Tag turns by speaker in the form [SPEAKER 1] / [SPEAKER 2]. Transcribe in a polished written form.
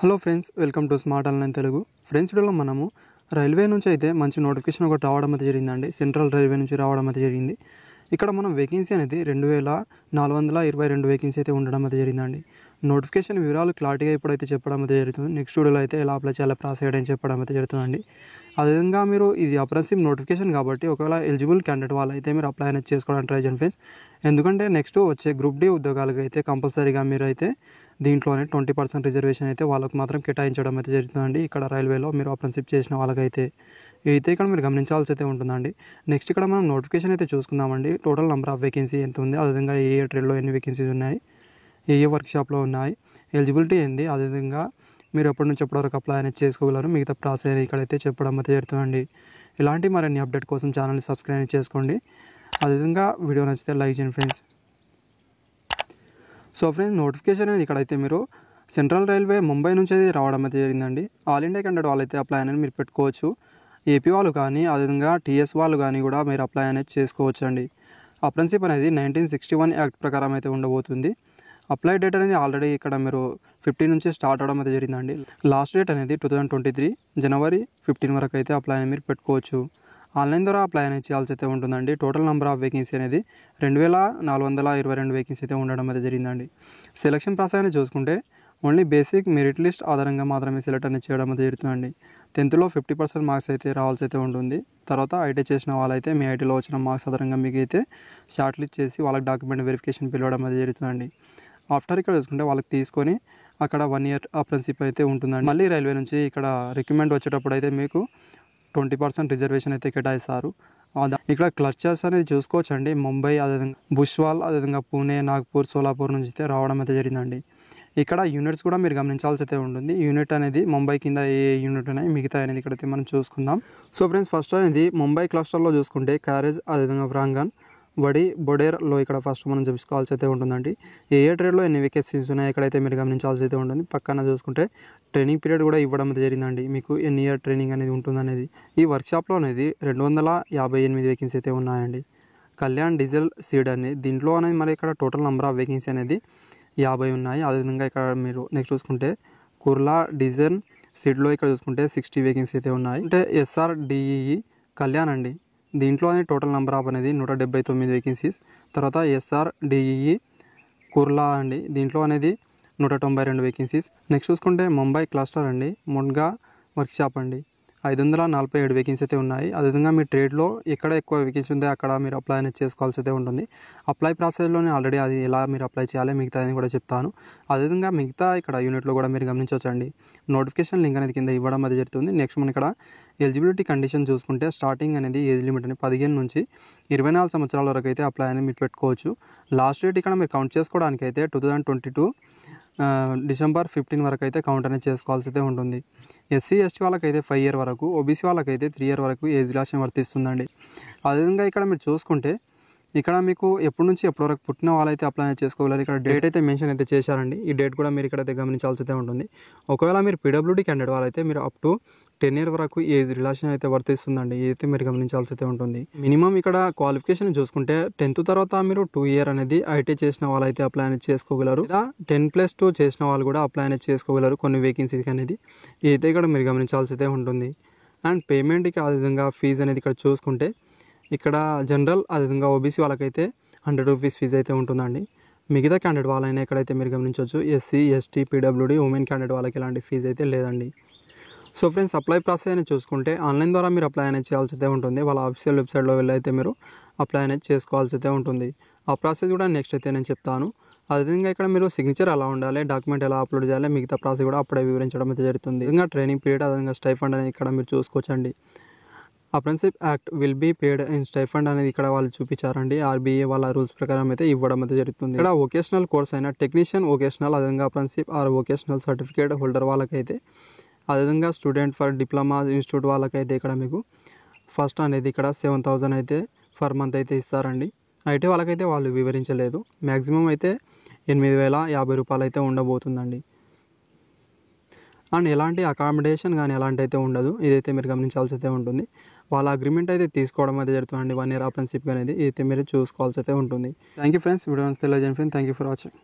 [SPEAKER 1] Hello friends, welcome to smart online Telugu. Friends, వీడియోలో మనము railway నుంచి అయితే మంచి నోటిఫికేషన్ ఒకటి రావడం అయితే జరిగిందండి. సెంట్రల్ రైల్వే నుంచి రావడం అయితే జరిగింది. ఇక్కడ మనం వేకెన్సీ అనేది 2422 వేకెన్సీ అయితే ఉండడం అయితే జరిగిందండి. నోటిఫికేషన్ వివరాలు క్లారిటీగా ఇప్పుడైతే చెప్పడం అయితే జరుగుతుంది. నెక్స్ట్ వీడియోలో అయితే ఎలా అప్లై చేయాలో ప్రాసెస్ అని చెప్పడం అయితే జరుగుతుందండి. అదేవిధంగా మీరు ఇది అప్రెంటిస్‌షిప్ నోటిఫికేషన్ కాబట్టి ఒకవేళ ఎలిజిబుల్ క్యాండిడేట్ వాళ్ళైతే మీరు అప్లై అనేది చేసుకోవడానికి ట్రై చేయండి ఫ్రెండ్స్. ఎందుకంటే నెక్స్ట్ వచ్చే గ్రూప్ డి ఉద్యోగాలకు అయితే కంపల్సరీగా మీరైతే దీంట్లోనే 20% రిజర్వేషన్ అయితే వాళ్ళకు మాత్రం కేటాయించడం అయితే జరుగుతుందండి. ఇక్కడ రైల్వేలో మీరు అప్రెంటిస్‌షిప్ చేసిన వాళ్ళకైతే ఇదైతే ఇక్కడ మీరు గమనించాల్సి అయితే ఉంటుందండి. నెక్స్ట్ ఇక్కడ మనం నోటిఫికేషన్ అయితే చూసుకుందామండి. టోటల్ నెంబర్ ఆఫ్ వేకెన్సీ ఎంత ఉంది, అదేవిధంగా ఏ ట్రేడ్లో ఎన్ని వేకెన్సీస్ ఉన్నాయి, ఏ వర్క్షాప్లో ఉన్నాయి, ఎలిజిబిలిటీ ఏంది, అదేవిధంగా మీరు ఎప్పటి నుంచి ఎప్పటి వరకు అప్లై అనేది చేసుకోగలరు, మిగతా ప్రాసెస్ అనేది ఇక్కడైతే చెప్పడం అయితే జరుగుతుందండి. ఇలాంటి మరిన్ని అప్డేట్ కోసం ఛానల్ని సబ్స్క్రైబ్ చేసుకోండి. అదేవిధంగా వీడియో నచ్చితే లైక్ చేయండి ఫ్రెండ్స్. సో ఫ్రెండ్స్, నోటిఫికేషన్ అనేది ఇక్కడైతే మీరు సెంట్రల్ రైల్వే ముంబై నుంచి అయితే రావడం అయితే జరిగిందండి. ఆల్ ఇండియా క్యాండిడేట్ వాళ్ళైతే అప్లై అనేది మీరు పెట్టుకోవచ్చు. ఏపీ వాళ్ళు కానీ అదేవిధంగా టీఎస్ వాళ్ళు కానీ కూడా మీరు అప్లై అనేది చేసుకోవచ్చు అండి. అప్రెంటిస్‌షిప్ అనేది 1961 యాక్ట్ ప్రకారం అయితే ఉండబోతుంది. అప్లై డేట్ అనేది ఆల్రెడీ ఇక్కడ మీరు 15 నుంచి స్టార్ట్ అవడం అయితే జరిగిందండి. లాస్ట్ డేట్ అనేది 2023 జనవరి 15 వరకు అయితే అప్లై అనేది మీరు పెట్టుకోవచ్చు. ఆన్లైన్ ద్వారా అప్లై అనేది చేయాల్సి అయితే ఉంటుందండి. టోటల్ నెంబర్ ఆఫ్ వేకెన్సీ అనేది 2422 వేకెన్సీ అయితే ఉండడం అయితే జరిగిందండి. సెలక్షన్ ప్రాసెస్ అనేది చూసుకుంటే ఓన్లీ బేసిక్ మెరిట్ లిస్ట్ ఆధారంగా మాత్రమే సెలెక్ట్ అనేది చేయడం అయితే జరుగుతుందండి. 10th లో 50% మార్క్స్ అయితే రావాల్సి అయితే ఉంటుంది. తర్వాత ఐటీ చేసిన వాళ్ళైతే మీ ఐటీలో వచ్చిన మార్క్స్ ఆధారంగా మీకు అయితే షార్ట్ లిస్ట్ చేసి వాళ్ళకి డాక్యుమెంట్ వెరిఫికేషన్ పిలవడం అయితే జరుగుతుందండి. ఆఫ్టర్ ఇక్కడ చూసుకుంటే వాళ్ళకి తీసుకొని అక్కడ 1 year అప్రెంటిస్‌షిప్ అయితే ఉంటుందండి. మళ్ళీ రైల్వే నుంచి ఇక్కడ రిక్రూట్మెంట్ వచ్చేటప్పుడు అయితే మీకు 20% రిజర్వేషన్ అయితే కేటాయిస్తారు. ఇక్కడ క్లస్టర్స్ అనేది చూసుకోవచ్చండి. ముంబై, అదేవిధంగా భుజ్వాల్, అదేవిధంగా పూణే, నాగ్పూర్, సోలాపూర్ నుంచి అయితే రావడం అయితే జరిగిందండి. ఇక్కడ యూనిట్స్ కూడా మీరు గమనించాల్సి అయితే ఉంటుంది. యూనిట్ అనేది ముంబై కింద ఏ యూనిట్ ఉన్నాయి, మిగతా అనేది ఇక్కడైతే మనం చూసుకుందాం. సో ఫ్రెండ్స్, ఫస్ట్ అనేది ముంబై క్లస్టర్లో చూసుకుంటే క్యారేజ్, అదేవిధంగా వ్రాంగన్, వడి, బొడేర్లో ఇక్కడ ఫస్ట్ మనం చూసుకోవాల్సి అయితే ఉంటుందండి. ఏ ట్రేడ్లో ఎన్ని వేకెన్సీస్ ఉన్నాయి ఇక్కడైతే మీరు గమనించాల్సి అయితే ఉంటుంది. పక్కన చూసుకుంటే ట్రైనింగ్ పీరియడ్ కూడా ఇవ్వడం జరిగిందండి. మీకు ఎన్ని ఇయర్ ట్రైనింగ్ అనేది ఉంటుందనేది. ఈ వర్క్షాప్లో అనేది 258 వేకెన్సీ అయితే ఉన్నాయండి. కళ్యాణ్ డీజిల్ సీడ్ అనేది దీంట్లో అనేది మరి ఇక్కడ టోటల్ నెంబర్ ఆఫ్ వేకెన్సీ అనేది 50 ఉన్నాయి. అదేవిధంగా ఇక్కడ మీరు నెక్స్ట్ చూసుకుంటే కుర్లా డీజిల్ సీడ్లో ఇక్కడ చూసుకుంటే 60 వేకెన్సీ అయితే ఉన్నాయి. అంటే SRDEE కళ్యాణ్ అండి, దీంట్లో అనేది టోటల్ నెంబర్ ఆఫ్ అనేది 179 వేకెన్సీస్. తర్వాత SRDEE కుర్లా అండి, దీంట్లో అనేది 192 వేకెన్సీస్. నెక్స్ట్ చూసుకుంటే ముంబై క్లస్టర్ అండి, మున్గా వర్క్షాప్ అండి, 547 వేకెన్సీ అయితే ఉన్నాయి. అదేవిధంగా మీ ట్రేడ్లో ఎక్కడ ఎక్కువ వేకెన్సీ ఉందో అక్కడ మీరు అప్లై అనేది చేసుకోవాల్సి అయితే ఉంటుంది. అప్లై ప్రాసెస్లోనే ఆల్రెడీ అది ఎలా మీరు అప్లై చేయాలి మిగతా అని కూడా చెప్తాను. అదేవిధంగా మిగతా ఇక్కడ యూనిట్లో కూడా మీరు గమనించవచ్చండి. నోటిఫికేషన్ లింక్ అనేది కింద ఇవ్వడం అది జరుగుతుంది. నెక్స్ట్ మనం ఇక్కడ ఎలిజిబిలిటీ కండిషన్ చూసుకుంటే స్టార్టింగ్ అనేది ఏజ్ లిమిట్ అని 15 నుంచి 24 సంవత్సరాల వరకు అయితే అప్లై అనేది మీరు పెట్టుకోవచ్చు. లాస్ట్ డేట్ ఇక్కడ మీరు కౌంట్ చేసుకోవడానికి అయితే 2022 డిసెంబర్ 15 వరకు అయితే కౌంట్ అనేది చేసుకోవాల్సి అయితే ఉంటుంది. SC/ST వాళ్ళకైతే 5 year వరకు, OBC వాళ్ళకైతే 3 year వరకు ఏజ్ రిలాక్సేషన్ వర్తిస్తుందండి. అదేవిధంగా ఇక్కడ మీరు చూసుకుంటే ఇక్కడ మీకు ఎప్పటి నుంచి ఎప్పటి వరకు పుట్టిన వాళ్ళైతే అప్లై చేసుకోగలరు. ఇక్కడ డేట్ అయితే మెన్షన్ అయితే చేశారండి. ఈ డేట్ కూడా మీరు ఇక్కడైతే గమనించాల్సి అయితే ఉంటుంది. ఒకవేళ మీరు PWD క్యాండిడేట్ వాళ్ళైతే మీరు అప్ టు 10 year వరకు ఏజ్ రిలాక్సేషన్ అయితే వర్తిస్తుందండి. ఇదైతే మీరు గమనించాల్సి అయితే ఉంటుంది. మినిమం ఇక్కడ క్వాలిఫికేషన్ చూసుకుంటే 10th తర్వాత మీరు 2 year అనేది ఐటీ చేసిన వాళ్ళైతే అప్లై అనేది చేసుకోగలరు. లేదా 10+2 చేసిన వాళ్ళు కూడా అప్లై అనేది చేసుకోగలరు కొన్ని వేకెన్సీకి అనేది. ఇదైతే ఇక్కడ మీరు గమనించాల్సి అయితే ఉంటుంది. అండ్ పేమెంట్కి అదేవిధంగా ఫీజు అనేది ఇక్కడ చూసుకుంటే ఇక్కడ జనరల్ అదేవిధంగా OBC వాళ్ళకైతే 100 రూపీస్ ఫీజు అయితే ఉంటుందండి. మిగతా క్యాండిడేట్ వాళ్ళైనా ఎక్కడైతే మీరు గమనించవచ్చు. SC, ST, PWD women candidate వాళ్ళకి ఎలాంటి ఫీజు అయితే లేదండి. సో ఫ్రెండ్స్, అప్లై ప్రాసెస్ అనేది చూసుకుంటే ఆన్లైన్ ద్వారా మీరు అప్లై అనేది చేయాల్సి అయితే ఉంటుంది. వాళ్ళ ఆఫీషియల్ వెబ్సైట్లో వెళ్ళి అయితే మీరు అప్లై అనేది చేసుకోవాల్సి అయితే ఉంటుంది. ఆ ప్రాసెస్ కూడా నెక్స్ట్ అయితే నేను చెప్తాను. అదేవిధంగా ఇక్కడ మీరు సిగ్నేచర్ ఎలా ఉండాలి, డాక్యుమెంట్ ఎలా అప్లోడ్ చేయాలి, మిగతా ప్రాసెస్ కూడా అప్పుడే వివరించడం అయితే జరుగుతుంది. ఇంకా ట్రైనింగ్ పీరియడ్, అదేవిధంగా స్టైఫండ్ అనేది ఇక్కడ మీరు చూసుకోవచ్చండి. Apprenticeship act will be paid in stipend అనేది ఇక్కడ వాళ్ళు చూపించారండి. RBA వాళ్ళ రూల్స్ ప్రకారం అయితే ఇవ్వడం అయితే జరుగుతుంది. ఇక్కడ వొకేషనల్ కోర్స్ అయిన టెక్నీషియన్ వొకేషనల్, అదేవిధంగా apprenticeship or vocational certificate holder వాళ్ళకైతే, అదేవిధంగా స్టూడెంట్ ఫర్ డిప్లొమా ఇన్స్టిట్యూట్ వాళ్ళకైతే ఇక్కడ మీకు ఫస్ట్ అనేది ఇక్కడ 7,000 అయితే పర్ మంత్ అయితే ఇస్తారండి. ఐటీ వాళ్ళకైతే వాళ్ళు వివరించలేదు. మ్యాక్సిమం అయితే 8,050 రూపాయలు అయితే ఉండబోతుందండి. అండ్ ఎలాంటి అకామిడేషన్ కానీ ఎలాంటి అయితే ఉండదు. ఇదైతే మీరు గమనించాల్సి అయితే ఉంటుంది. వాళ్ళ అగ్రిమెంట్ అయితే తీసుకోవడం అయితే జరుగుతుందండి. 1 year అప్రెంటిస్‌షిప్ అనేది ఇదైతే మీరు చూసుకోవాల్సి అయితే ఉంటుంది. Thank you friends. వీడియో నచ్చితే లైక్ చేయండి friends. Thank you for watching.